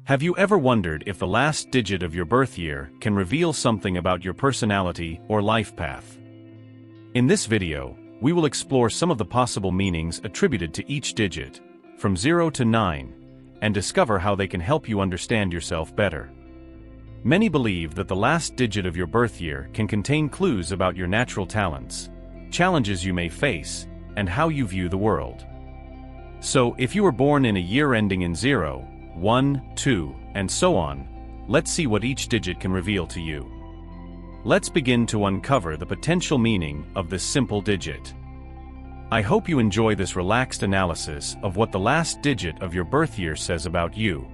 Have you ever wondered if the last digit of your birth year can reveal something about your personality or life path? In this video, we will explore some of the possible meanings attributed to each digit, from 0 to 9, and discover how they can help you understand yourself better. Many believe that the last digit of your birth year can contain clues about your natural talents, challenges you may face, and how you view the world. So, if you were born in a year ending in 0, 1, 2, and so on, let's see what each digit can reveal to you. Let's begin to uncover the potential meaning of this simple digit. I hope you enjoy this relaxed analysis of what the last digit of your birth year says about you.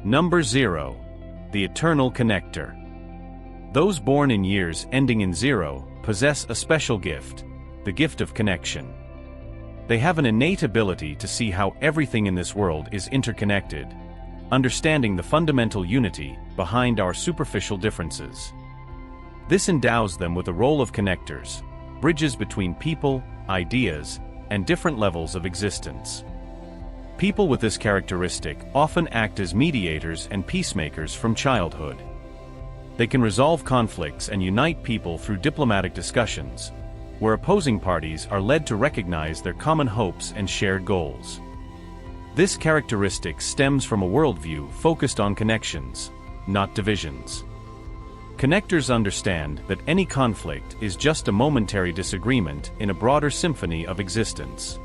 Number 0. The eternal connector. Those born in years ending in 0 possess a special gift, the gift of connection. They have an innate ability to see how everything in this world is interconnected, understanding the fundamental unity behind our superficial differences. This endows them with a role of connectors, bridges between people, ideas, and different levels of existence. People with this characteristic often act as mediators and peacemakers from childhood. They can resolve conflicts and unite people through diplomatic discussions, where opposing parties are led to recognize their common hopes and shared goals. This characteristic stems from a worldview focused on connections, not divisions. Connectors understand that any conflict is just a momentary disagreement in a broader symphony of existence.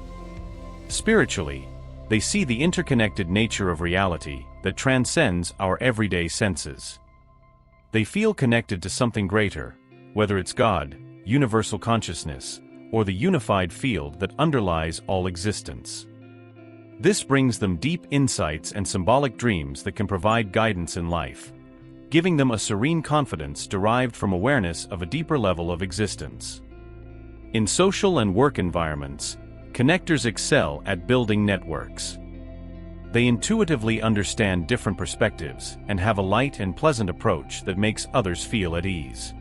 Spiritually, they see the interconnected nature of reality that transcends our everyday senses. They feel connected to something greater, whether it's God, universal consciousness, or the unified field that underlies all existence. This brings them deep insights and symbolic dreams that can provide guidance in life, giving them a serene confidence derived from awareness of a deeper level of existence. In social and work environments, connectors excel at building networks. They intuitively understand different perspectives and have a light and pleasant approach that makes others feel at ease.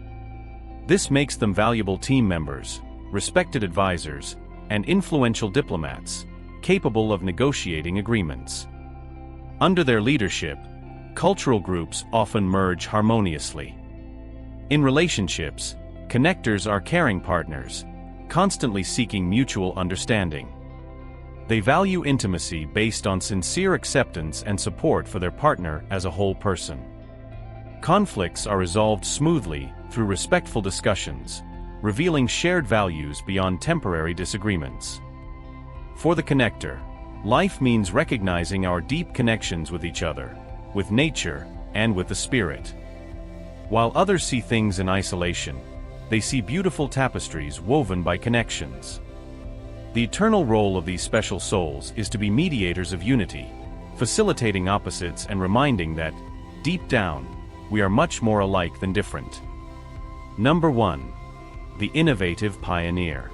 This makes them valuable team members, respected advisors, and influential diplomats, capable of negotiating agreements. Under their leadership, cultural groups often merge harmoniously. In relationships, connectors are caring partners, constantly seeking mutual understanding. They value intimacy based on sincere acceptance and support for their partner as a whole person. Conflicts are resolved smoothly through respectful discussions, revealing shared values beyond temporary disagreements. For the connector, life means recognizing our deep connections with each other, with nature, and with the spirit. While others see things in isolation, they see beautiful tapestries woven by connections. The eternal role of these special souls is to be mediators of unity, facilitating opposites and reminding that, deep down, we are much more alike than different. Number 1. The innovative pioneer.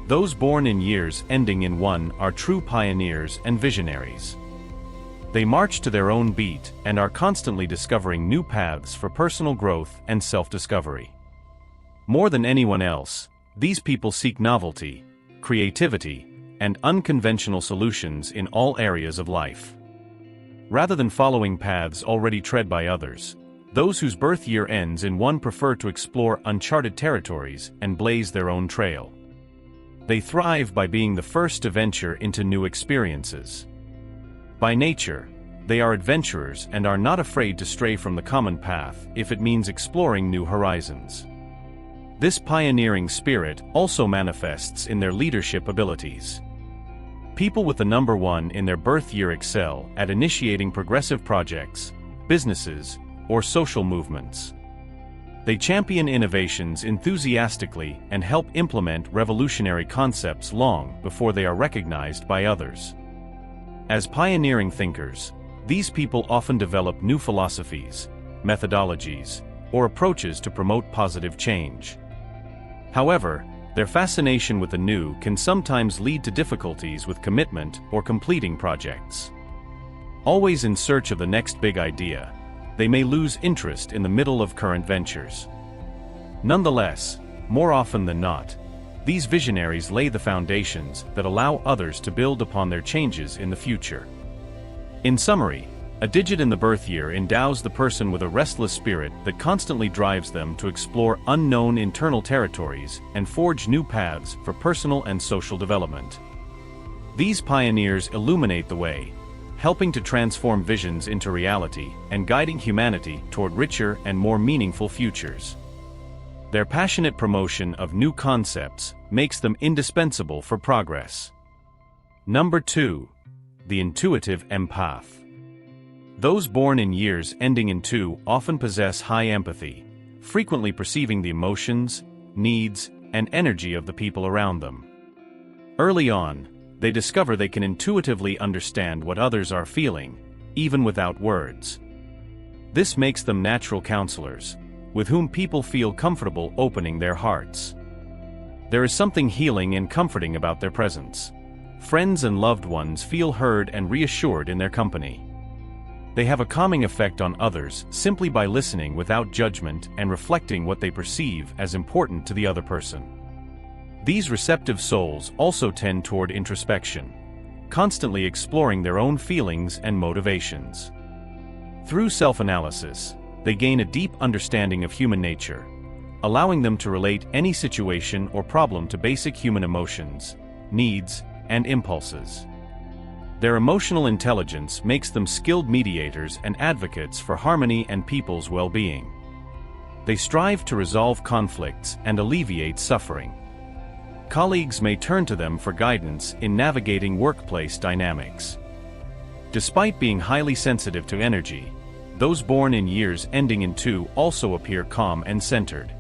Those born in years ending in 1 are true pioneers and visionaries. They march to their own beat and are constantly discovering new paths for personal growth and self-discovery. More than anyone else, these people seek novelty, creativity, and unconventional solutions in all areas of life. Rather than following paths already tread by others, those whose birth year ends in 1 prefer to explore uncharted territories and blaze their own trail. They thrive by being the first to venture into new experiences. By nature, they are adventurers and are not afraid to stray from the common path if it means exploring new horizons. This pioneering spirit also manifests in their leadership abilities. People with the number 1 in their birth year excel at initiating progressive projects, businesses, or social movements. They champion innovations enthusiastically and help implement revolutionary concepts long before they are recognized by others. As pioneering thinkers, these people often develop new philosophies, methodologies, or approaches to promote positive change. However, their fascination with the new can sometimes lead to difficulties with commitment or completing projects. Always in search of the next big idea, they may lose interest in the middle of current ventures. Nonetheless, more often than not, these visionaries lay the foundations that allow others to build upon their changes in the future. In summary, A digit in the birth year endows the person with a restless spirit that constantly drives them to explore unknown internal territories and forge new paths for personal and social development. These pioneers illuminate the way, helping to transform visions into reality and guiding humanity toward richer and more meaningful futures. Their passionate promotion of new concepts makes them indispensable for progress. Number 2. The intuitive empath. Those born in years ending in 2 often possess high empathy, frequently perceiving the emotions, needs, and energy of the people around them. Early on, they discover they can intuitively understand what others are feeling, even without words. This makes them natural counselors, with whom people feel comfortable opening their hearts. There is something healing and comforting about their presence. Friends and loved ones feel heard and reassured in their company. They have a calming effect on others simply by listening without judgment and reflecting what they perceive as important to the other person. These receptive souls also tend toward introspection, constantly exploring their own feelings and motivations. Through self-analysis, they gain a deep understanding of human nature, allowing them to relate any situation or problem to basic human emotions, needs, and impulses. Their emotional intelligence makes them skilled mediators and advocates for harmony and people's well-being. They strive to resolve conflicts and alleviate suffering. Colleagues may turn to them for guidance in navigating workplace dynamics. Despite being highly sensitive to energy, those born in years ending in 2 also appear calm and centered.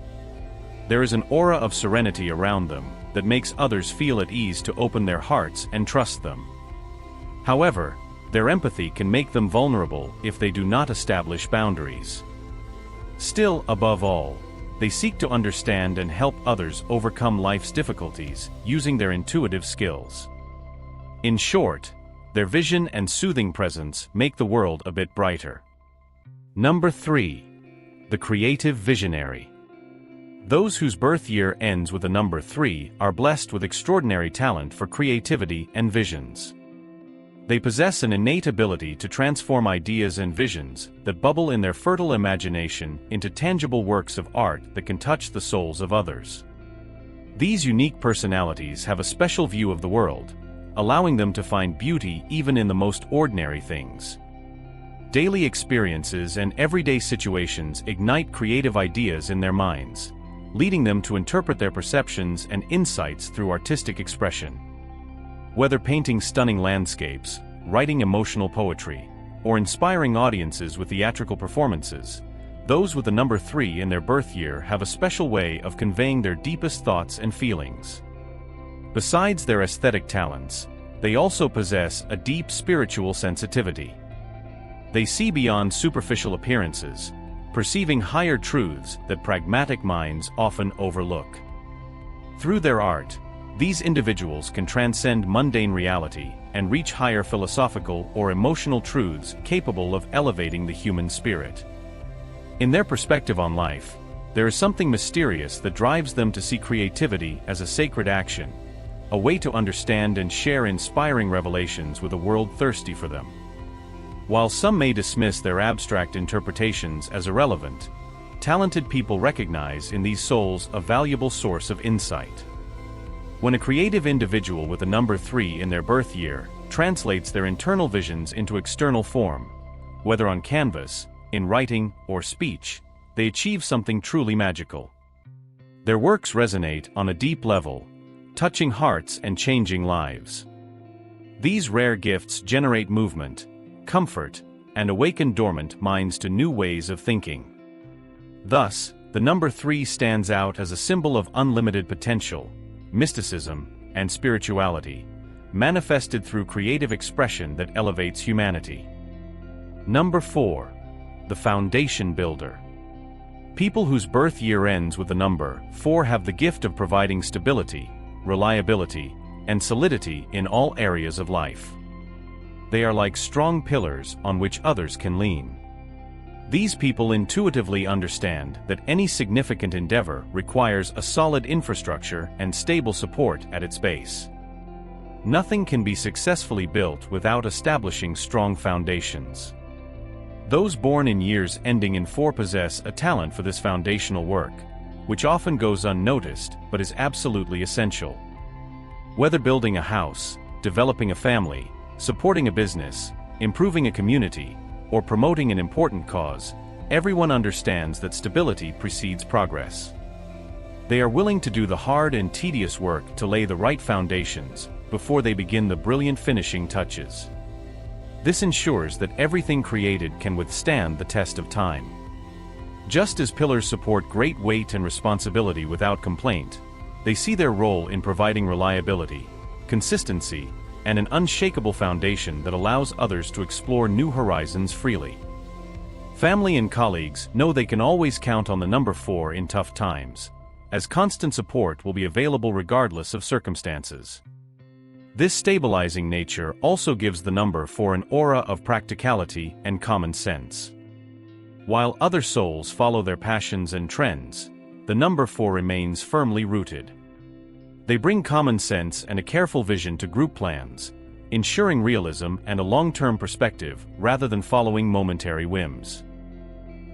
There is an aura of serenity around them that makes others feel at ease to open their hearts and trust them. However, their empathy can make them vulnerable if they do not establish boundaries. Still, above all, they seek to understand and help others overcome life's difficulties using their intuitive skills. In short, their vision and soothing presence make the world a bit brighter. Number 3. The creative visionary. Those whose birth year ends with the number 3 are blessed with extraordinary talent for creativity and visions. They possess an innate ability to transform ideas and visions that bubble in their fertile imagination into tangible works of art that can touch the souls of others. These unique personalities have a special view of the world, allowing them to find beauty even in the most ordinary things. Daily experiences and everyday situations ignite creative ideas in their minds, leading them to interpret their perceptions and insights through artistic expression. Whether painting stunning landscapes, writing emotional poetry, or inspiring audiences with theatrical performances, those with the number 3 in their birth year have a special way of conveying their deepest thoughts and feelings. Besides their aesthetic talents, they also possess a deep spiritual sensitivity. They see beyond superficial appearances, perceiving higher truths that pragmatic minds often overlook. Through their art, these individuals can transcend mundane reality and reach higher philosophical or emotional truths capable of elevating the human spirit. In their perspective on life, there is something mysterious that drives them to see creativity as a sacred action, a way to understand and share inspiring revelations with a world thirsty for them. While some may dismiss their abstract interpretations as irrelevant, talented people recognize in these souls a valuable source of insight. When a creative individual with a number 3 in their birth year translates their internal visions into external form, whether on canvas, in writing, or speech, they achieve something truly magical. Their works resonate on a deep level, touching hearts and changing lives. These rare gifts generate movement, comfort, and awaken dormant minds to new ways of thinking. Thus, the number 3 stands out as a symbol of unlimited potential, mysticism, and spirituality, manifested through creative expression that elevates humanity. Number 4. The foundation builder. People whose birth year ends with the number 4 have the gift of providing stability, reliability, and solidity in all areas of life. They are like strong pillars on which others can lean. These people intuitively understand that any significant endeavor requires a solid infrastructure and stable support at its base. Nothing can be successfully built without establishing strong foundations. Those born in years ending in 4 possess a talent for this foundational work, which often goes unnoticed but is absolutely essential. Whether building a house, developing a family, supporting a business, improving a community, or promoting an important cause, everyone understands that stability precedes progress. They are willing to do the hard and tedious work to lay the right foundations before they begin the brilliant finishing touches. This ensures that everything created can withstand the test of time. Just as pillars support great weight and responsibility without complaint, they see their role in providing reliability, consistency, and an unshakable foundation that allows others to explore new horizons freely. Family and colleagues know they can always count on the number 4 in tough times, as constant support will be available regardless of circumstances. This stabilizing nature also gives the number 4 an aura of practicality and common sense. While other souls follow their passions and trends, the number 4 remains firmly rooted. They bring common sense and a careful vision to group plans, ensuring realism and a long-term perspective rather than following momentary whims.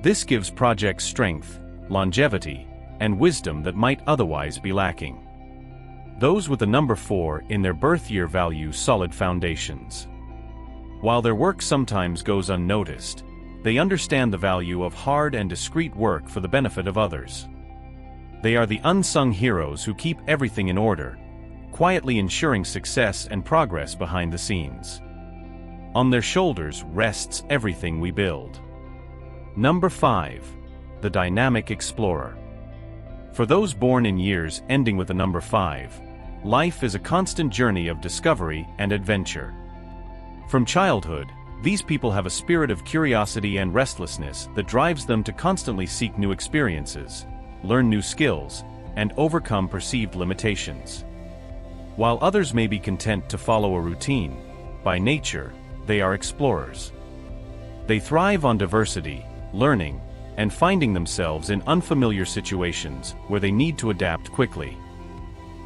This gives projects strength, longevity, and wisdom that might otherwise be lacking. Those with the number 4 in their birth year value solid foundations. While their work sometimes goes unnoticed, they understand the value of hard and discreet work for the benefit of others. They are the unsung heroes who keep everything in order, quietly ensuring success and progress behind the scenes. On their shoulders rests everything we build. Number 5. The dynamic explorer. For those born in years ending with the number 5, life is a constant journey of discovery and adventure. From childhood, these people have a spirit of curiosity and restlessness that drives them to constantly seek new experiences, learn new skills, and overcome perceived limitations. While others may be content to follow a routine, by nature, they are explorers. They thrive on diversity, learning, and finding themselves in unfamiliar situations where they need to adapt quickly.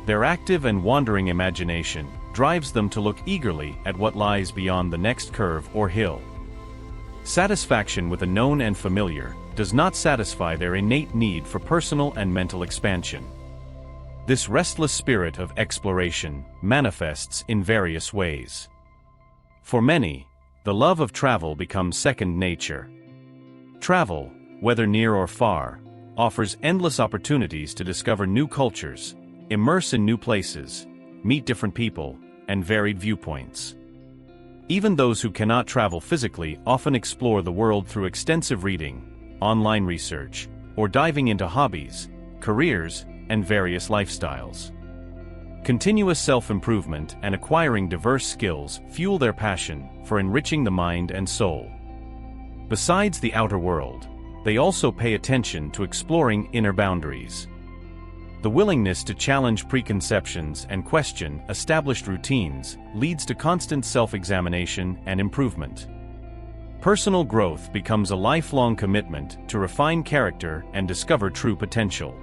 Their active and wandering imagination drives them to look eagerly at what lies beyond the next curve or hill. Satisfaction with the known and familiar does not satisfy their innate need for personal and mental expansion. This restless spirit of exploration manifests in various ways. For many, the love of travel becomes second nature. Travel, whether near or far, offers endless opportunities to discover new cultures, immerse in new places, meet different people, and varied viewpoints. Even those who cannot travel physically often explore the world through extensive reading, online research, or diving into hobbies, careers, and various lifestyles. Continuous self-improvement and acquiring diverse skills fuel their passion for enriching the mind and soul. Besides the outer world, they also pay attention to exploring inner boundaries. The willingness to challenge preconceptions and question established routines leads to constant self-examination and improvement. Personal growth becomes a lifelong commitment to refine character and discover true potential.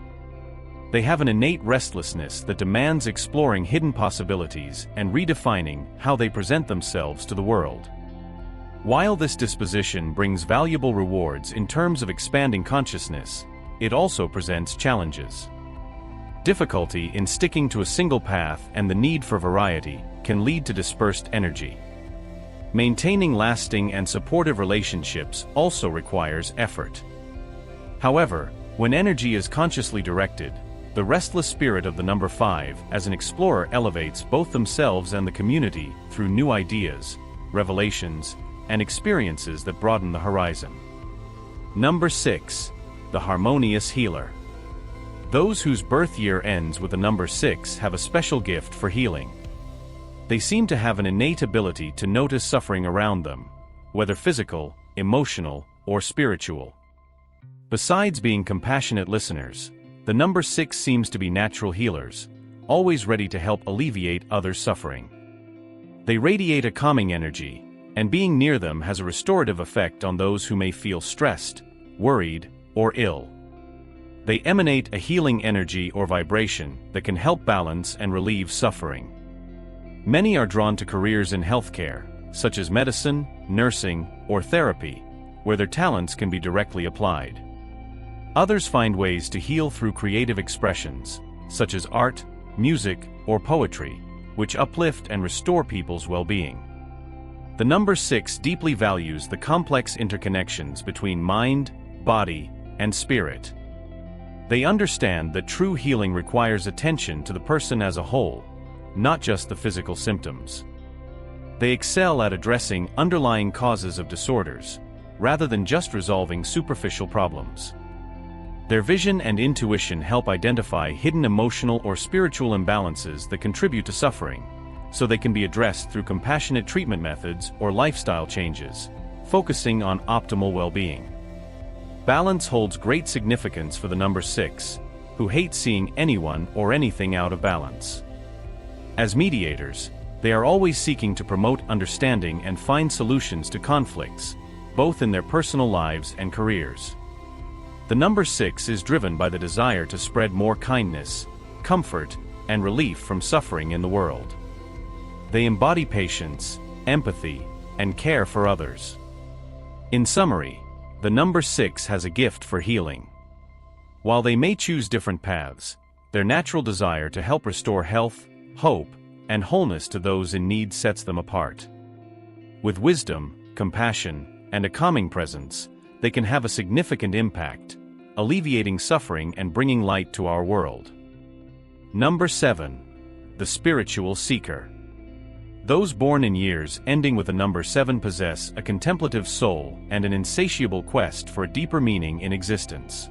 They have an innate restlessness that demands exploring hidden possibilities and redefining how they present themselves to the world. While this disposition brings valuable rewards in terms of expanding consciousness, it also presents challenges. Difficulty in sticking to a single path and the need for variety can lead to dispersed energy. Maintaining lasting and supportive relationships also requires effort. However, when energy is consciously directed, the restless spirit of the number 5 as an explorer elevates both themselves and the community through new ideas, revelations, and experiences that broaden the horizon. Number 6. The harmonious healer. Those whose birth year ends with the number 6 have a special gift for healing. They seem to have an innate ability to notice suffering around them, whether physical, emotional, or spiritual. Besides being compassionate listeners, the number 6 seems to be natural healers, always ready to help alleviate others' suffering. They radiate a calming energy, and being near them has a restorative effect on those who may feel stressed, worried, or ill. They emanate a healing energy or vibration that can help balance and relieve suffering. Many are drawn to careers in healthcare, such as medicine, nursing, or therapy, where their talents can be directly applied. Others find ways to heal through creative expressions, such as art, music, or poetry, which uplift and restore people's well-being. The number 6 deeply values the complex interconnections between mind, body, and spirit. They understand that true healing requires attention to the person as a whole, not just the physical symptoms. They excel at addressing underlying causes of disorders, rather than just resolving superficial problems. Their vision and intuition help identify hidden emotional or spiritual imbalances that contribute to suffering, so they can be addressed through compassionate treatment methods or lifestyle changes, focusing on optimal well-being. Balance holds great significance for the number 6, who hate seeing anyone or anything out of balance. As mediators, they are always seeking to promote understanding and find solutions to conflicts, both in their personal lives and careers. The number 6 is driven by the desire to spread more kindness, comfort, and relief from suffering in the world. They embody patience, empathy, and care for others. In summary, the number 6 has a gift for healing. While they may choose different paths, their natural desire to help restore health, hope, and wholeness to those in need sets them apart. With wisdom, compassion, and a calming presence, they can have a significant impact, alleviating suffering and bringing light to our world. Number 7. The spiritual seeker. Those born in years ending with the number 7 possess a contemplative soul and an insatiable quest for a deeper meaning in existence.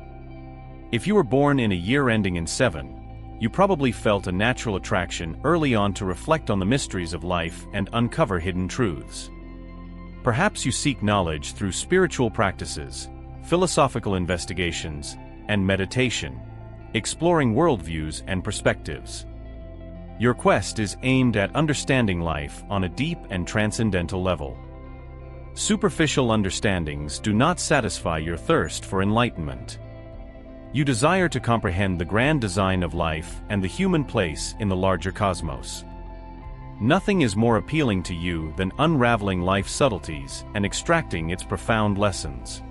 If you were born in a year ending in 7, you probably felt a natural attraction early on to reflect on the mysteries of life and uncover hidden truths. Perhaps you seek knowledge through spiritual practices, philosophical investigations, and meditation, exploring worldviews and perspectives. Your quest is aimed at understanding life on a deep and transcendental level. Superficial understandings do not satisfy your thirst for enlightenment. You desire to comprehend the grand design of life and the human place in the larger cosmos. Nothing is more appealing to you than unraveling life's subtleties and extracting its profound lessons.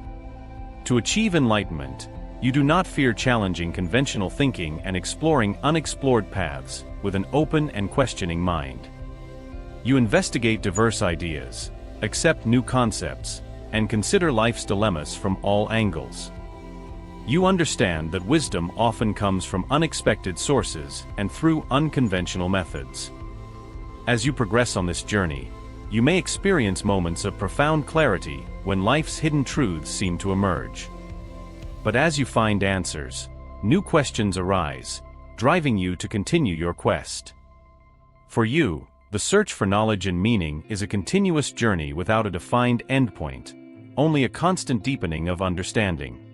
To achieve enlightenment, you do not fear challenging conventional thinking and exploring unexplored paths with an open and questioning mind. You investigate diverse ideas, accept new concepts, and consider life's dilemmas from all angles. You understand that wisdom often comes from unexpected sources and through unconventional methods. As you progress on this journey, you may experience moments of profound clarity when life's hidden truths seem to emerge. But as you find answers, new questions arise, driving you to continue your quest. For you, the search for knowledge and meaning is a continuous journey without a defined endpoint, only a constant deepening of understanding.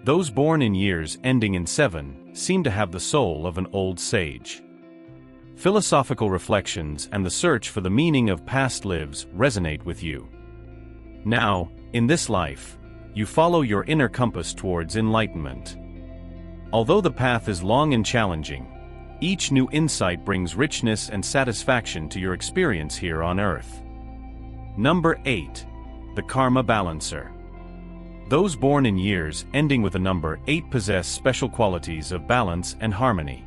Those born in years ending in 7 seem to have the soul of an old sage. Philosophical reflections and the search for the meaning of past lives resonate with you. Now, in this life, you follow your inner compass towards enlightenment. Although the path is long and challenging, each new insight brings richness and satisfaction to your experience here on Earth. Number 8. The Karma Balancer. Those born in years ending with the number 8 possess special qualities of balance and harmony.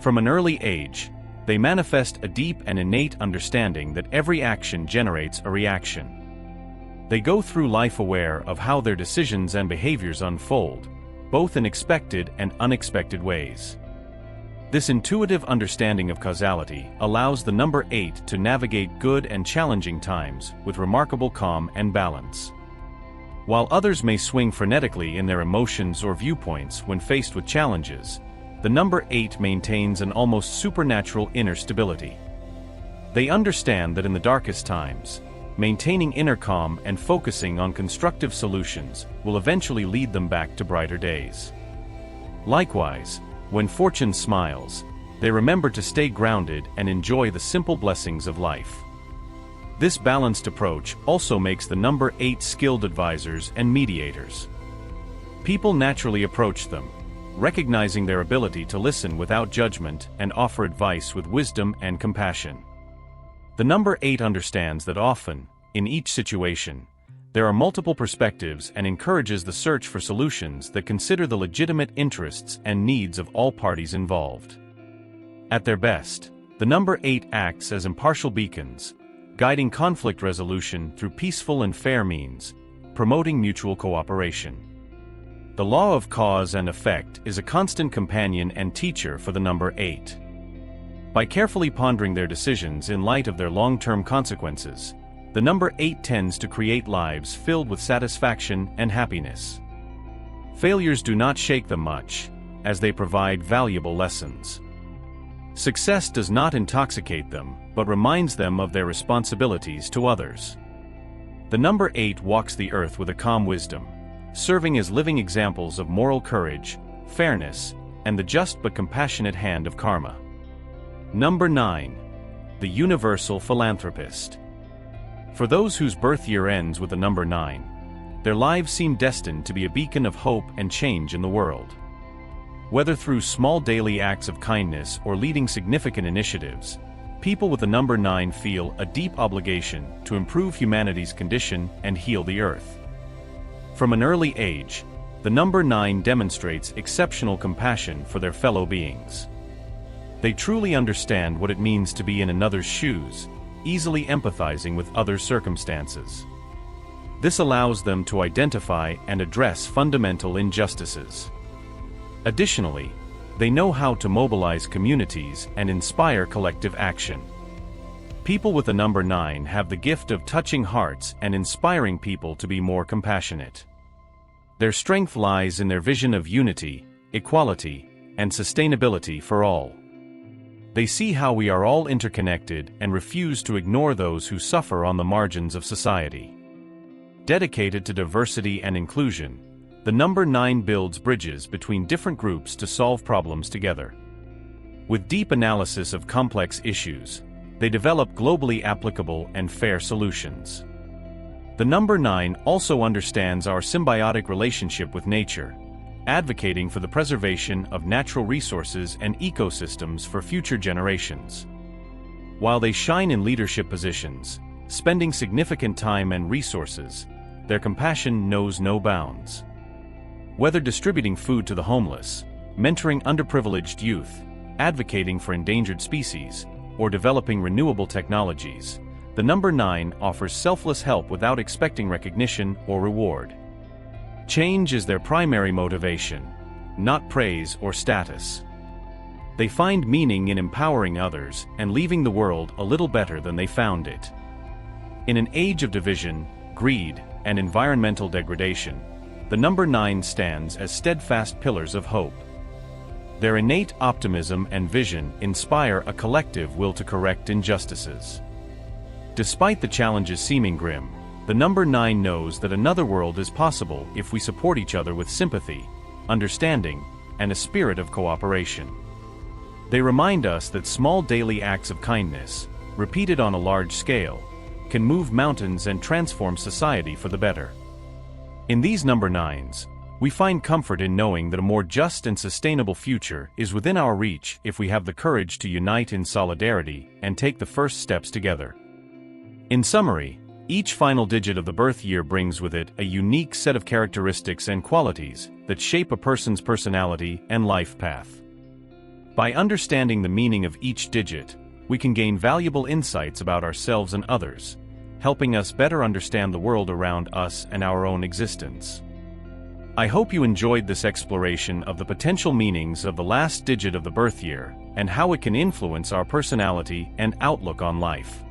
From an early age, they manifest a deep and innate understanding that every action generates a reaction. They go through life aware of how their decisions and behaviors unfold, both in expected and unexpected ways. This intuitive understanding of causality allows the number 8 to navigate good and challenging times with remarkable calm and balance. While others may swing frenetically in their emotions or viewpoints when faced with challenges, the number 8 maintains an almost supernatural inner stability. They understand that in the darkest times, maintaining inner calm and focusing on constructive solutions will eventually lead them back to brighter days. Likewise, when fortune smiles, they remember to stay grounded and enjoy the simple blessings of life. This balanced approach also makes the number 8 skilled advisors and mediators. People naturally approach them, recognizing their ability to listen without judgment and offer advice with wisdom and compassion. The number 8 understands that often, in each situation, There are multiple perspectives and encourages the search for solutions that consider the legitimate interests and needs of all parties involved. At their best, the number 8 acts as impartial beacons, guiding conflict resolution through peaceful and fair means, promoting mutual cooperation. The law of cause and effect is a constant companion and teacher for the number 8. By carefully pondering their decisions in light of their long-term consequences, the number 8 tends to create lives filled with satisfaction and happiness. Failures do not shake them much, as they provide valuable lessons. Success does not intoxicate them, but reminds them of their responsibilities to others. The number 8 walks the earth with a calm wisdom, serving as living examples of moral courage, fairness, and the just but compassionate hand of karma. Number 9. The universal philanthropist. For those whose birth year ends with the number 9, their lives seem destined to be a beacon of hope and change in the world. Whether through small daily acts of kindness or leading significant initiatives, people with the number 9 feel a deep obligation to improve humanity's condition and heal the earth. From an early age, the number 9 demonstrates exceptional compassion for their fellow beings. They truly understand what it means to be in another's shoes, easily empathizing with other circumstances. This allows them to identify and address fundamental injustices. Additionally, they know how to mobilize communities and inspire collective action. People with the number 9 have the gift of touching hearts and inspiring people to be more compassionate. Their strength lies in their vision of unity, equality, and sustainability for all. They see how we are all interconnected and refuse to ignore those who suffer on the margins of society. Dedicated to diversity and inclusion, the number 9 builds bridges between different groups to solve problems together. With deep analysis of complex issues, they develop globally applicable and fair solutions. The number 9 also understands our symbiotic relationship with nature, advocating for the preservation of natural resources and ecosystems for future generations. While they shine in leadership positions, spending significant time and resources, their compassion knows no bounds. Whether distributing food to the homeless, mentoring underprivileged youth, advocating for endangered species, or developing renewable technologies, the number 9 offers selfless help without expecting recognition or reward. Change is their primary motivation, not praise or status. They find meaning in empowering others and leaving the world a little better than they found it. In an age of division, greed, and environmental degradation, the number 9 stands as steadfast pillars of hope. Their innate optimism and vision inspire a collective will to correct injustices. Despite the challenges seeming grim, the number 9 knows that another world is possible if we support each other with sympathy, understanding, and a spirit of cooperation. They remind us that small daily acts of kindness, repeated on a large scale, can move mountains and transform society for the better. In these number 9s, we find comfort in knowing that a more just and sustainable future is within our reach if we have the courage to unite in solidarity and take the first steps together. In summary, each final digit of the birth year brings with it a unique set of characteristics and qualities that shape a person's personality and life path. By understanding the meaning of each digit, we can gain valuable insights about ourselves and others, helping us better understand the world around us and our own existence. I hope you enjoyed this exploration of the potential meanings of the last digit of the birth year and how it can influence our personality and outlook on life.